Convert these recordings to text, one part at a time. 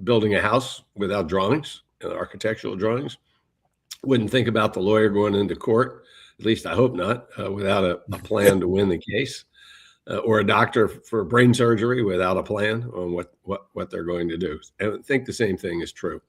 building a house without drawings, architectural drawings. Wouldn't think about the lawyer going into court, at least I hope not, without a plan to win the case, or a doctor for brain surgery without a plan on what they're going to do. And I think the same thing is true.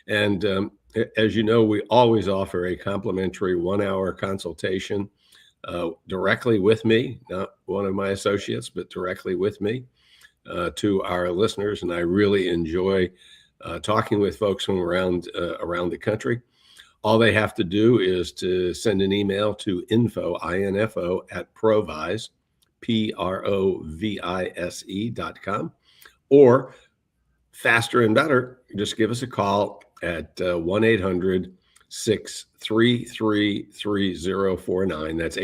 And as you know, we always offer a complimentary 1-hour consultation directly with me, not one of my associates, but directly with me to our listeners. And I really enjoy talking with folks from around the country. All they have to do is to send an email to info at Provise, PROVISE.com, or faster and better, just give us a call at 1-800-633-3049. That's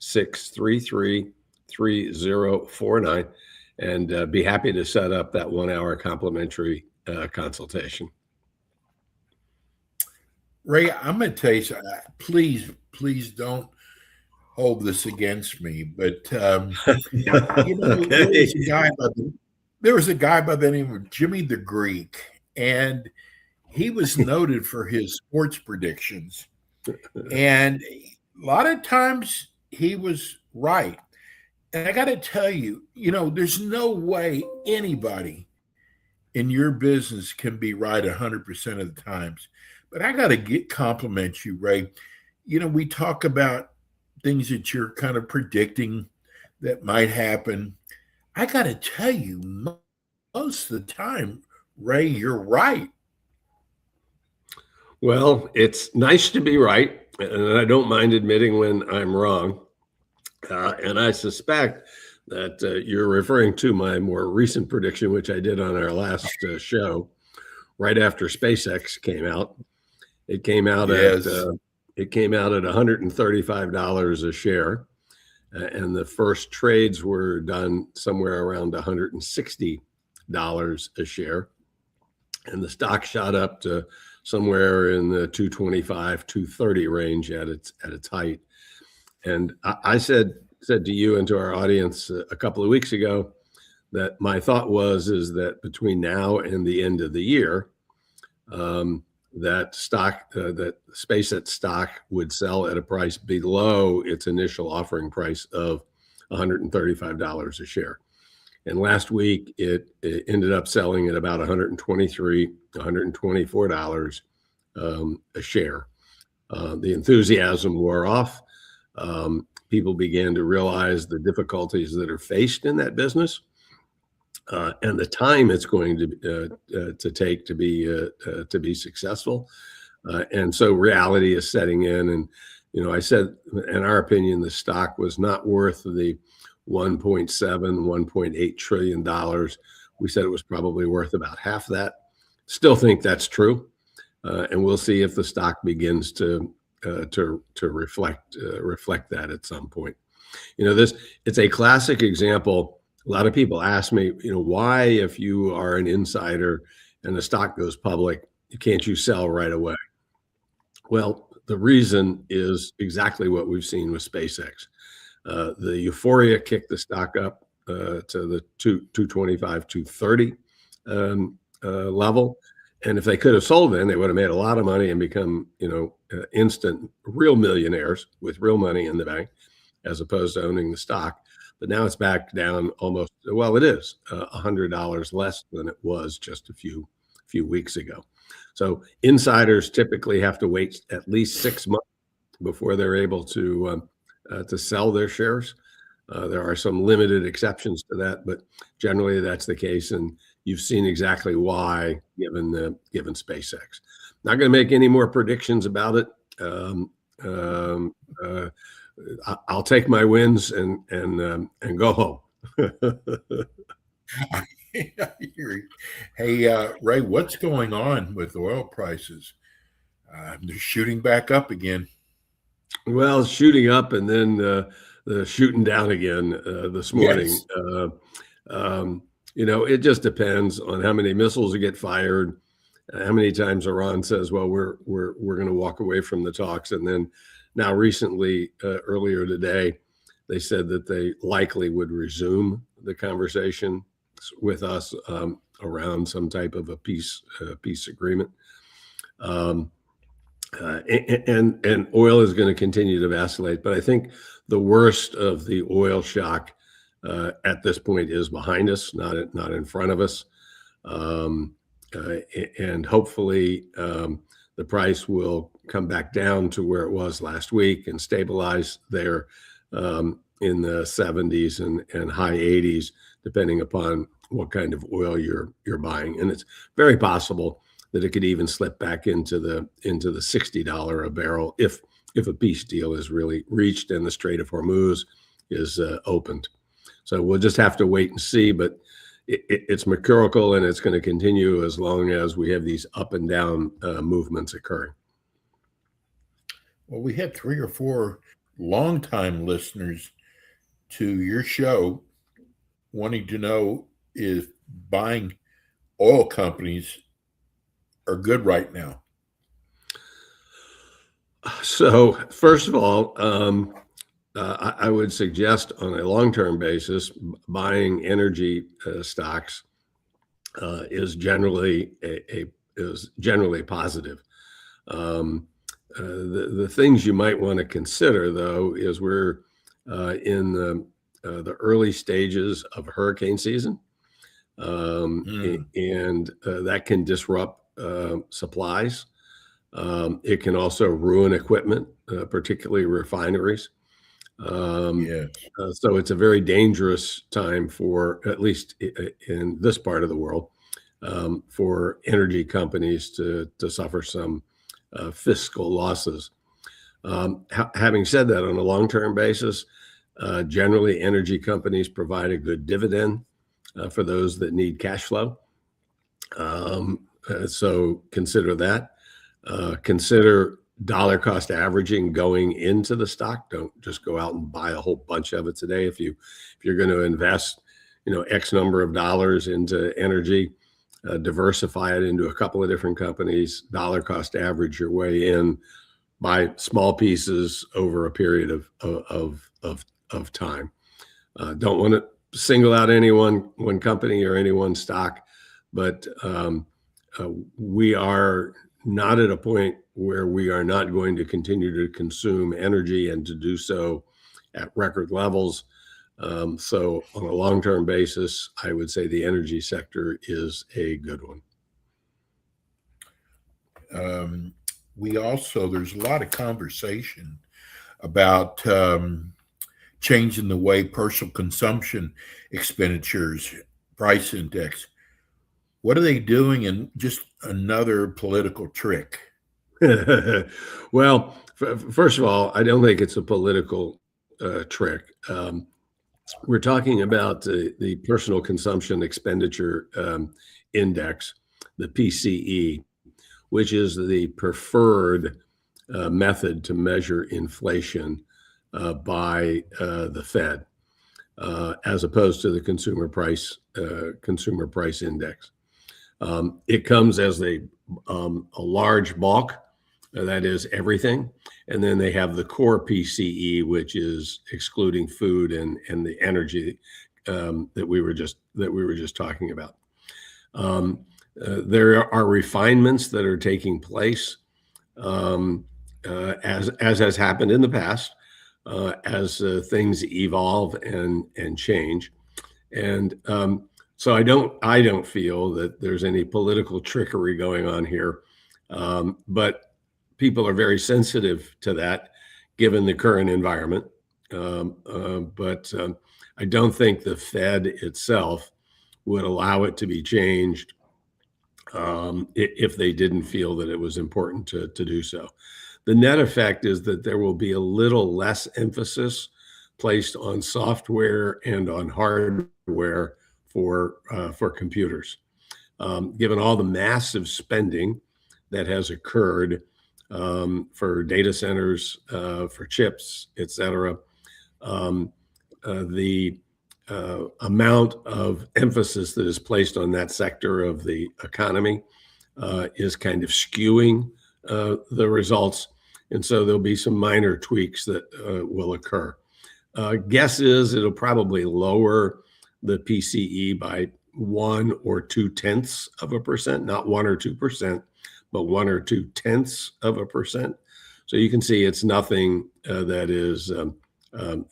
800-633-3049. And be happy to set up that 1-hour complimentary consultation. Ray, I'm going to tell you something. Please don't hold this against me. But, Okay. there was a guy by the name of Jimmy the Greek, and he was noted for his sports predictions. And a lot of times he was right. And I got to tell you, there's no way anybody in your business can be right 100% of the times. But I got to compliment you, Ray. We talk about things that you're kind of predicting that might happen. I got to tell you, most of the time, Ray, you're right. Well, it's nice to be right, and I don't mind admitting when I'm wrong. And I suspect that you're referring to my more recent prediction, which I did on our last show, right after SpaceX came out. It came out Yes. at $135 a share, and the first trades were done somewhere around $160 a share, and the stock shot up to somewhere in the 225, 230 range at its height. And I said to you and to our audience a couple of weeks ago that my thought is that between now and the end of the year, that SpaceX stock would sell at a price below its initial offering price of $135 a share. And last week, it ended up selling at about $123, $124 a share. The enthusiasm wore off. People began to realize the difficulties that are faced in that business. And the time it's going to take to be successful, and so reality is setting in. And I said, in our opinion, the stock was not worth the $1.7, $1.8 trillion. We said it was probably worth about half that. Still think that's true, and we'll see if the stock begins to reflect that at some point. It's a classic example. A lot of people ask me, why, if you are an insider and the stock goes public, can't you sell right away? Well, the reason is exactly what we've seen with SpaceX. The euphoria kicked the stock up to the 225, 230 level. And if they could have sold then, they would have made a lot of money and become, instant real millionaires with real money in the bank, as opposed to owning the stock. But now it's back down almost, it is $100 less than it was just a few weeks ago. So insiders typically have to wait at least 6 months before they're able to sell their shares. There are some limited exceptions to that, but generally that's the case. And you've seen exactly why, given SpaceX. Not going to make any more predictions about it. I'll take my wins and go home. Hey, Ray, what's going on with oil prices? They're shooting back up again. Well, shooting up and then the shooting down again this morning. Yes. It just depends on how many missiles get fired, how many times Iran says, "Well, we're going to walk away from the talks," and then. Now, recently, earlier today, they said that they likely would resume the conversation with us around some type of a peace agreement. And oil is going to continue to vacillate, but I think the worst of the oil shock at this point is behind us, not in front of us. And hopefully the price will come back down to where it was last week and stabilize there in the 70s and high 80s, depending upon what kind of oil you're buying. And it's very possible that it could even slip back into the $60 a barrel if a peace deal is really reached and the Strait of Hormuz is opened. So we'll just have to wait and see, but it's mercurial and it's going to continue as long as we have these up and down movements occurring. Well, we had 3 or 4 longtime listeners to your show wanting to know if buying oil companies are good right now. So first of all, I would suggest on a long-term basis, buying energy stocks is generally positive. The things you might want to consider, though, is we're in the early stages of hurricane season, and that can disrupt supplies. It can also ruin equipment, particularly refineries. So it's a very dangerous time for, at least in this part of the world, for energy companies to suffer some fiscal losses. Having said that, on a long-term basis, generally energy companies provide a good dividend for those that need cash flow. So consider that. Consider dollar cost averaging going into the stock. Don't just go out and buy a whole bunch of it today. If you're going to invest, X number of dollars into energy, diversify it into a couple of different companies, dollar cost average your way in, buy small pieces over a period of time. Don't want to single out one company or any one stock, but we are not at a point where we are not going to continue to consume energy and to do so at record levels. So on a long-term basis, I would say the energy sector is a good one. There's a lot of conversation about changing the way personal consumption expenditures, price index. What are they doing in just another political trick? Well, first of all, I don't think it's a political trick. We're talking about the personal consumption expenditure index, the PCE, which is the preferred method to measure inflation by the Fed, as opposed to the consumer price index. It comes as a large bulk, that is everything, and then they have the core PCE, which is excluding food and the energy that we were just talking about. There are refinements that are taking place, as has happened in the past, as things evolve and change, and so I don't feel that there's any political trickery going on here, but people are very sensitive to that, given the current environment. But I don't think the Fed itself would allow it to be changed if they didn't feel that it was important to do so. The net effect is that there will be a little less emphasis placed on software and on hardware for computers, given all the massive spending that has occurred for data centers, for chips, et cetera. The amount of emphasis that is placed on that sector of the economy is kind of skewing the results. And so there'll be some minor tweaks that will occur. Guess is it'll probably lower the PCE by 1 or 2 tenths of a percent, not 1 or 2%, but 1 or 2 tenths of a percent. So you can see it's nothing that is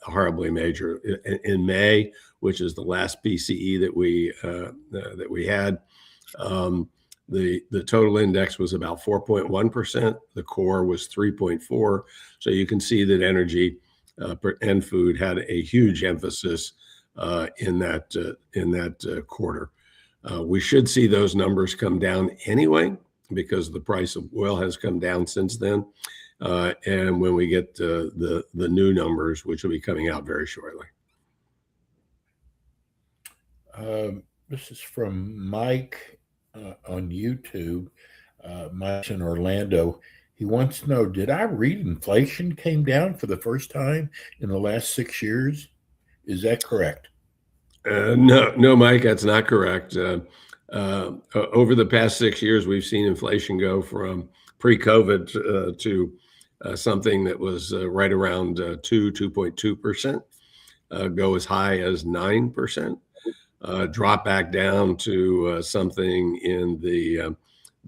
horribly major. In May, which is the last PCE that we had, the total index was about 4.1%. The core was 3.4. So you can see that energy and food had a huge emphasis in that quarter. We should see those numbers come down anyway, because the price of oil has come down since then. And when we get the new numbers, which will be coming out very shortly. This is from Mike on YouTube. Mike's in Orlando. He wants to know, did I read inflation came down for the first time in the last 6 years? Is that correct? No, Mike, that's not correct. Over the past 6 years, we've seen inflation go from pre-COVID to something that was right around 2.2%, go as high as 9%, drop back down to something in the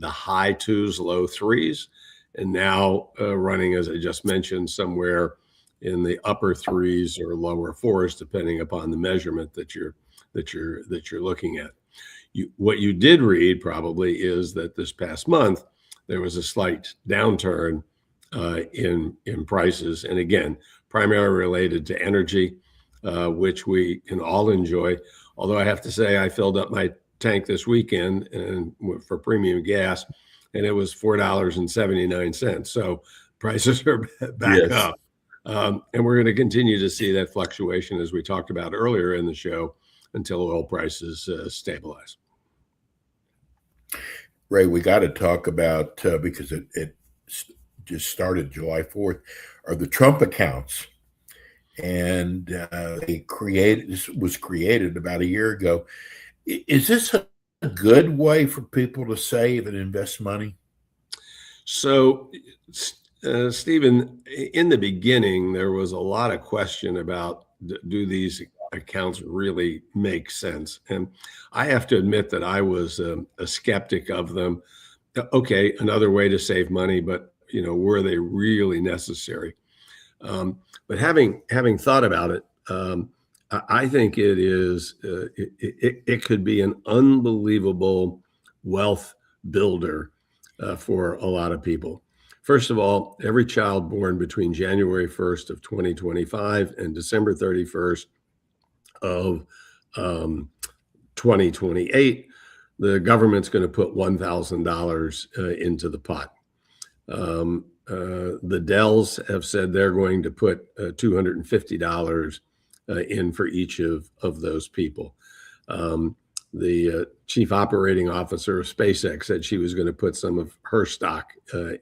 high twos, low threes, and now running, as I just mentioned, somewhere in the upper threes or lower fours, depending upon the measurement that you're looking at. What you did read probably is that this past month there was a slight downturn in prices, and again, primarily related to energy, which we can all enjoy. Although I have to say, I filled up my tank this weekend and for premium gas, and it was $4.79. So prices are back up. And we're going to continue to see that fluctuation, as we talked about earlier in the show, until oil prices stabilize. Ray, we got to talk about, because it just started July 4th, are the Trump accounts. And this was created about a year ago. Is this a good way for people to save and invest money? So, Stephen, in the beginning, there was a lot of question about, do these accounts really make sense? And I have to admit that I was a skeptic of them. Okay, another way to save money, but were they really necessary? But having thought about it, I think it is. It could be an unbelievable wealth builder for a lot of people. First of all, every child born between January 1st of 2025 and December 31st of 2028, the government's going to put $1,000 into the pot. The Dells have said they're going to put $250 in for each of those people. The chief operating officer of SpaceX said she was going to put some of her stock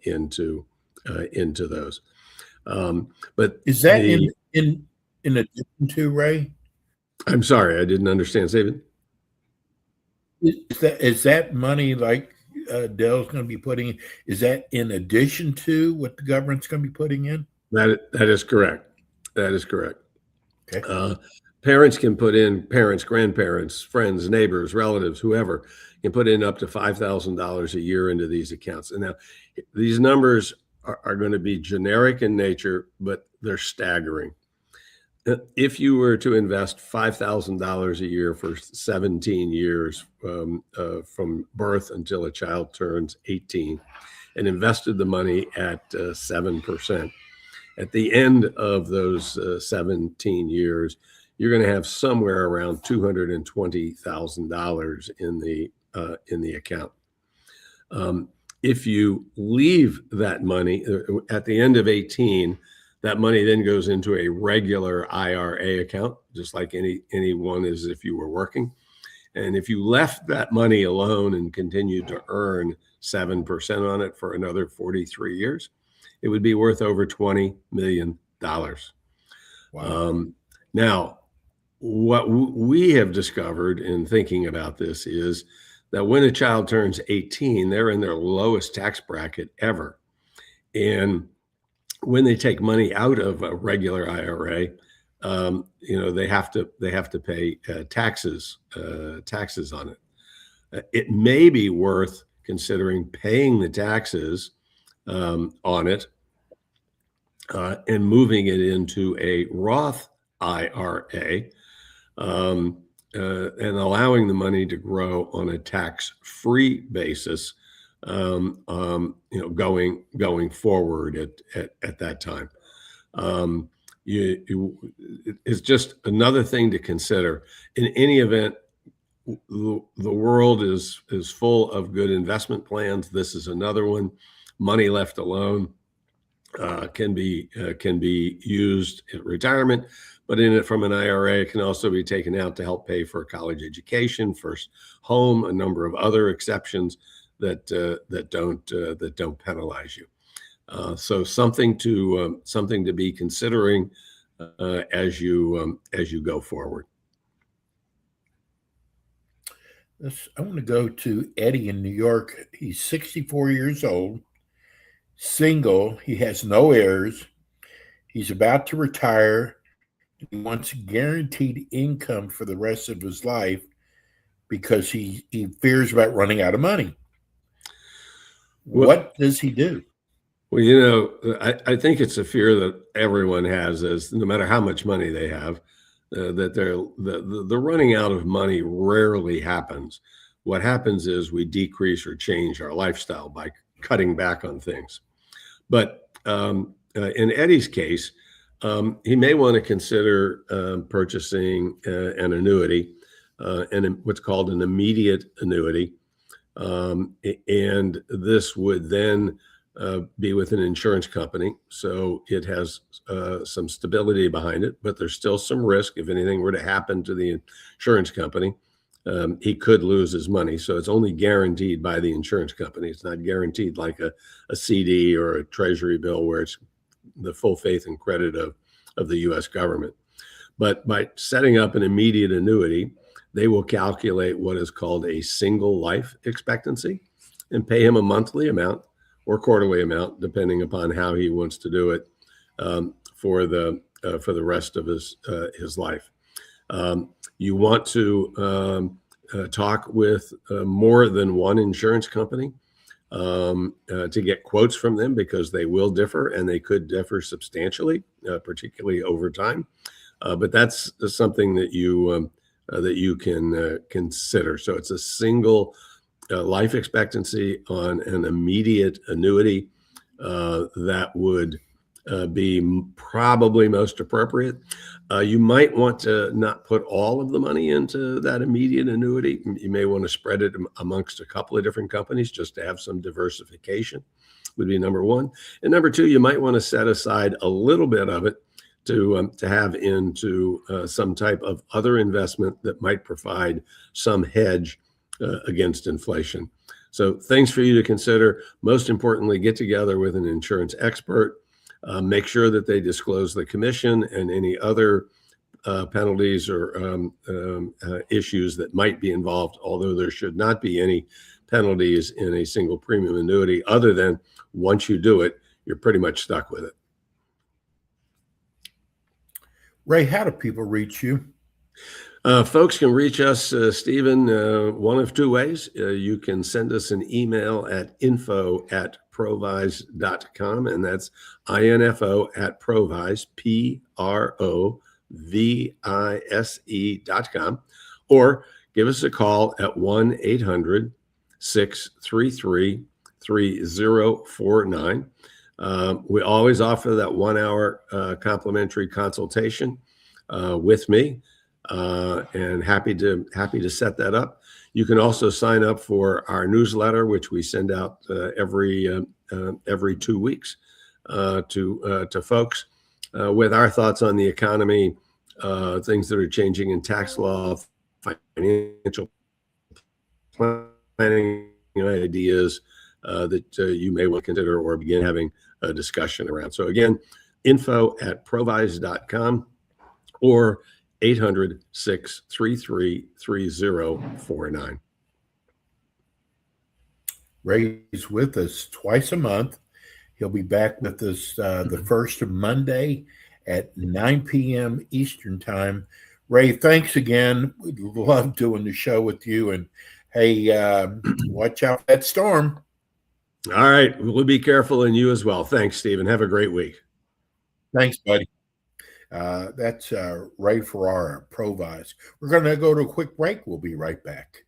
into those. But is that in addition to, Ray? I'm sorry, I didn't understand, Stephen. Is that money like Dell's going to be putting in? Is that in addition to what the government's going to be putting in? That is correct. That is correct. Okay. Parents can put in, parents, grandparents, friends, neighbors, relatives, whoever can put in up to $5,000 a year into these accounts. And now these numbers are going to be generic in nature, but they're staggering. If you were to invest $5,000 a year for 17 years from birth until a child turns 18 and invested the money at 7%, at the end of those 17 years, you're going to have somewhere around $220,000 in the account. If you leave that money at the end of 18, that money then goes into a regular IRA account, just like anyone is if you were working. And if you left that money alone and continued to earn 7% on it for another 43 years, it would be worth over $20 million. Wow. Now, what we have discovered in thinking about this is that when a child turns 18, they're in their lowest tax bracket ever. And when they take money out of a regular IRA, they have to pay taxes on it. It may be worth considering paying the taxes on it and moving it into a Roth IRA, and allowing the money to grow on a tax-free basis, going forward at that time. It's just another thing to consider. In any event, the world is full of good investment plans. This is another one. Money left alone can be used at retirement, but in it from an IRA, it can also be taken out to help pay for college education, first home, a number of other exceptions that don't penalize you. So something to be considering as you go forward. I want to go to Eddie in New York. He's 64 years old, single. He has no heirs. He's about to retire. He wants guaranteed income for the rest of his life because he fears about running out of money. What does he do? Well, I think it's a fear that everyone has, is no matter how much money they have, that the running out of money rarely happens. What happens is we decrease or change our lifestyle by cutting back on things. But in Eddie's case, he may want to consider purchasing an annuity, and what's called an immediate annuity. And this would then be with an insurance company. So it has some stability behind it, but there's still some risk. If anything were to happen to the insurance company, he could lose his money. So it's only guaranteed by the insurance company. It's not guaranteed like a CD or a treasury bill where it's the full faith and credit of the US government. But by setting up an immediate annuity, they will calculate what is called a single life expectancy and pay him a monthly amount or quarterly amount, depending upon how he wants to do it, for the rest of his life. You want to talk with more than one insurance company to get quotes from them, because they will differ, and they could differ substantially, particularly over time. But that's something that you can consider. So it's a single life expectancy on an immediate annuity that would be probably most appropriate. You might want to not put all of the money into that immediate annuity. You may want to spread it amongst a couple of different companies just to have some diversification, would be number one. And number two, you might want to set aside a little bit of it to have into some type of other investment that might provide some hedge against inflation. So things for you to consider. Most importantly, get together with an insurance expert. Make sure that they disclose the commission and any other penalties or issues that might be involved, although there should not be any penalties in a single premium annuity, other than once you do it, you're pretty much stuck with it. Ray, how do people reach you? Folks can reach us, Stephen, one of two ways. You can send us an email at info@provise.com, and that's info@provise, provise.com, or give us a call at 1-800-633-3049. We always offer that 1 hour complimentary consultation with me. And happy to set that up. You can also sign up for our newsletter, which we send out every 2 weeks to folks with our thoughts on the economy, things that are changing in tax law, financial planning ideas that you may want to consider or begin having a discussion around. So again, info@provise.com or 800-633-3049. Ray's with us twice a month. He'll be back with us the first Monday at 9 p.m. Eastern Time. Ray, thanks again. We love doing the show with you. And hey, watch out for that storm. All right. We'll be careful, and you as well. Thanks, Stephen. Have a great week. Thanks, buddy. That's Ray Ferrara, Provise. We're going to go to a quick break. We'll be right back.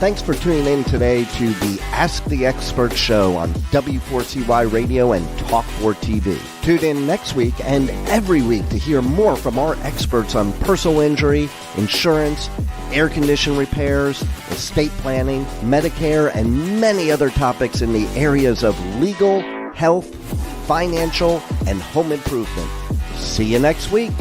Thanks for tuning in today to the Ask the Expert show on W4CY Radio and Talk4 TV. Tune in next week and every week to hear more from our experts on personal injury, insurance, air condition repairs, estate planning, Medicare, and many other topics in the areas of legal, health, financial, and home improvement. See you next week.